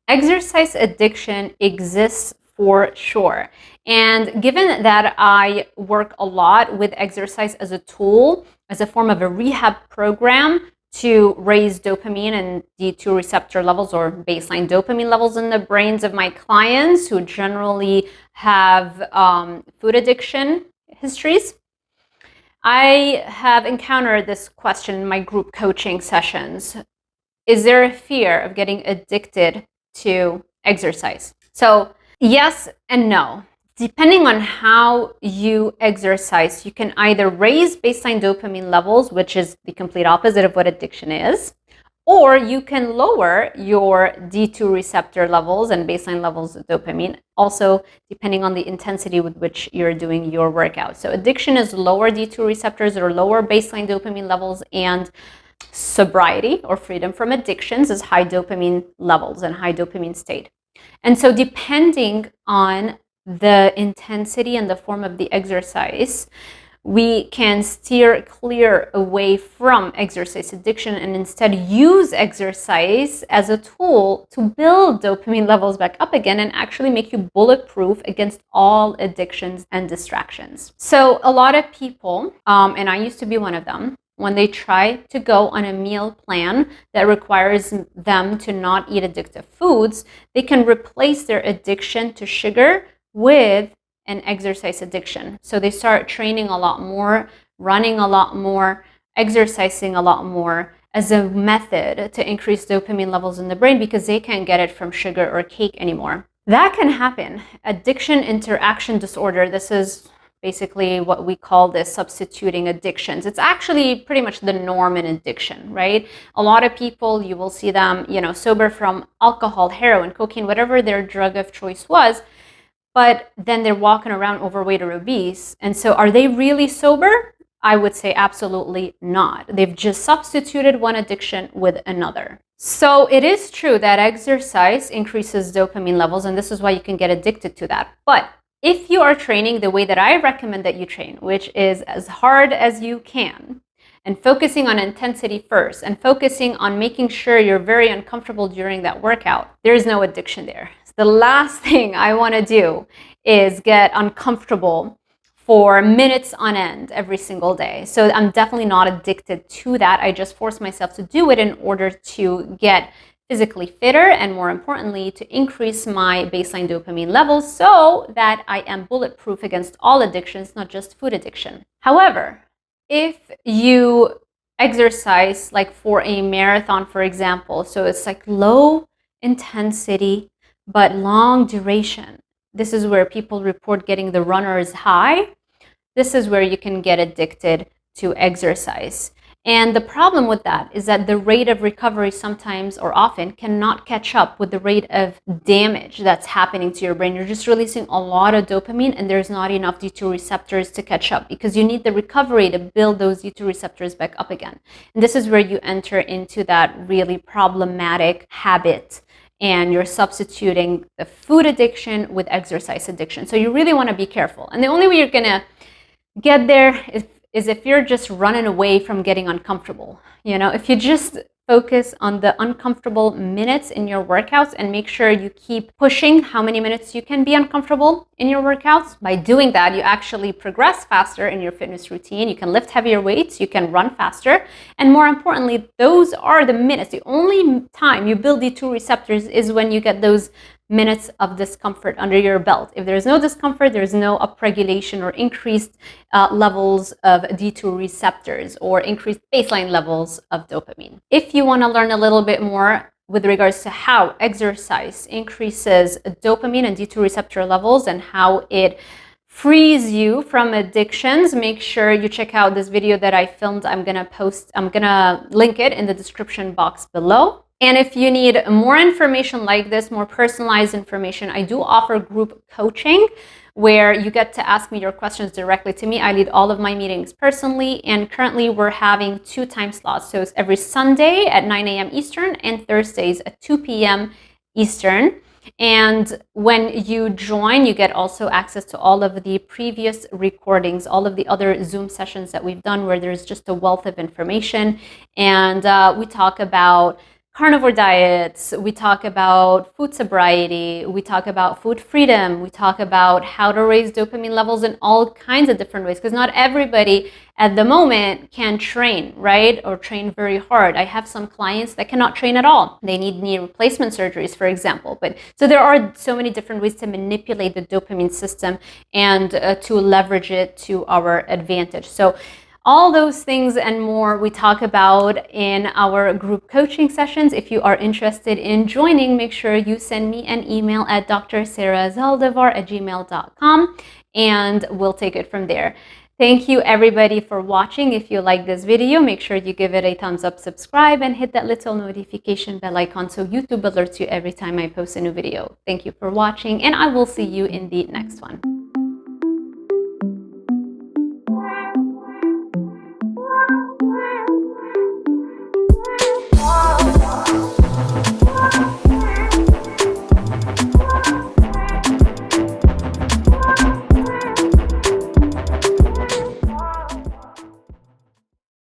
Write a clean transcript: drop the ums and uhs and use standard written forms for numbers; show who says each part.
Speaker 1: Exercise addiction exists for sure. And given that I work a lot with exercise as a tool, as a form of a rehab program to raise dopamine and D2 receptor levels or baseline dopamine levels in the brains of my clients who generally have food addiction histories, I have encountered this question in my group coaching sessions. Is there a fear of getting addicted to exercise? So yes and no. Depending on how you exercise, you can either raise baseline dopamine levels, which is the complete opposite of what addiction is, or you can lower your D2 receptor levels and baseline levels of dopamine, also depending on the intensity with which you're doing your workout. So addiction is lower D2 receptors or lower baseline dopamine levels, and sobriety or freedom from addictions is high dopamine levels and high dopamine state. And so depending on the intensity and the form of the exercise, we can steer clear away from exercise addiction and instead use exercise as a tool to build dopamine levels back up again and actually make you bulletproof against all addictions and distractions. So a lot of people, and I used to be one of them, when they try to go on a meal plan that requires them to not eat addictive foods, they can replace their addiction to sugar with an exercise addiction. So they start training a lot more, running a lot more, exercising a lot more as a method to increase dopamine levels in the brain because they can't get it from sugar or cake anymore. That can happen. Addiction interaction disorder, this is basically what we call this substituting addictions. It's actually pretty much the norm in addiction, right? A lot of people, you will see them, sober from alcohol, heroin, cocaine, whatever their drug of choice was, but then they're walking around overweight or obese. And so are they really sober? I would say absolutely not. They've just substituted one addiction with another. So it is true that exercise increases dopamine levels, and this is why you can get addicted to that. But if you are training the way that I recommend that you train, which is as hard as you can, and focusing on intensity first, and focusing on making sure you're very uncomfortable during that workout, there is no addiction there. The last thing I want to do is get uncomfortable for minutes on end every single day. So I'm definitely not addicted to that. I just force myself to do it in order to get physically fitter and, more importantly, to increase my baseline dopamine levels so that I am bulletproof against all addictions, not just food addiction. However, if you exercise like for a marathon, for example, so it's like low intensity but long duration, this is where people report getting the runner's high. This is where you can get addicted to exercise. And the problem with that is that the rate of recovery sometimes or often cannot catch up with the rate of damage that's happening to your brain. You're just releasing a lot of dopamine and there's not enough D2 receptors to catch up because you need the recovery to build those D2 receptors back up again. And this is where you enter into that really problematic habit and you're substituting the food addiction with exercise addiction. So you really want to be careful. And the only way you're going to get there is if you're just running away from getting uncomfortable. If you just focus on the uncomfortable minutes in your workouts and make sure you keep pushing how many minutes you can be uncomfortable in your workouts. By doing that, you actually progress faster in your fitness routine. You can lift heavier weights, you can run faster, and more importantly, those are the minutes. The only time you build D2 receptors is when you get those minutes of discomfort under your belt. If there's no discomfort, there's no upregulation or increased levels of D2 receptors or increased baseline levels of dopamine. If you want to learn a little bit more with regards to how exercise increases dopamine and D2 receptor levels and how it frees you from addictions, make sure you check out this video that I filmed. I'm gonna link it in the description box below. And if you need more information like this, more personalized information, I do offer group coaching where you get to ask me your questions directly to me. I lead all of my meetings personally, and currently we're having 2 time slots. So it's every Sunday at 9 a.m. Eastern and Thursdays at 2 p.m. Eastern. And when you join, you get also access to all of the previous recordings, all of the other Zoom sessions that we've done where there's just a wealth of information. And we talk about carnivore diets, we talk about food sobriety, we talk about food freedom, we talk about how to raise dopamine levels in all kinds of different ways, because not everybody at the moment can train, right? Or train very hard. I have some clients that cannot train at all. They need knee replacement surgeries, for example. But so there are so many different ways to manipulate the dopamine system and to leverage it to our advantage. So all those things and more we talk about in our group coaching sessions. If you are interested in joining, make sure you send me an email at drsarahzaldivar@gmail.com and we'll take it from there. Thank you everybody for watching. If you like this video, make sure you give it a thumbs up, subscribe, and hit that little notification bell icon so YouTube alerts you every time I post a new video. Thank you for watching, and I will see you in the next one.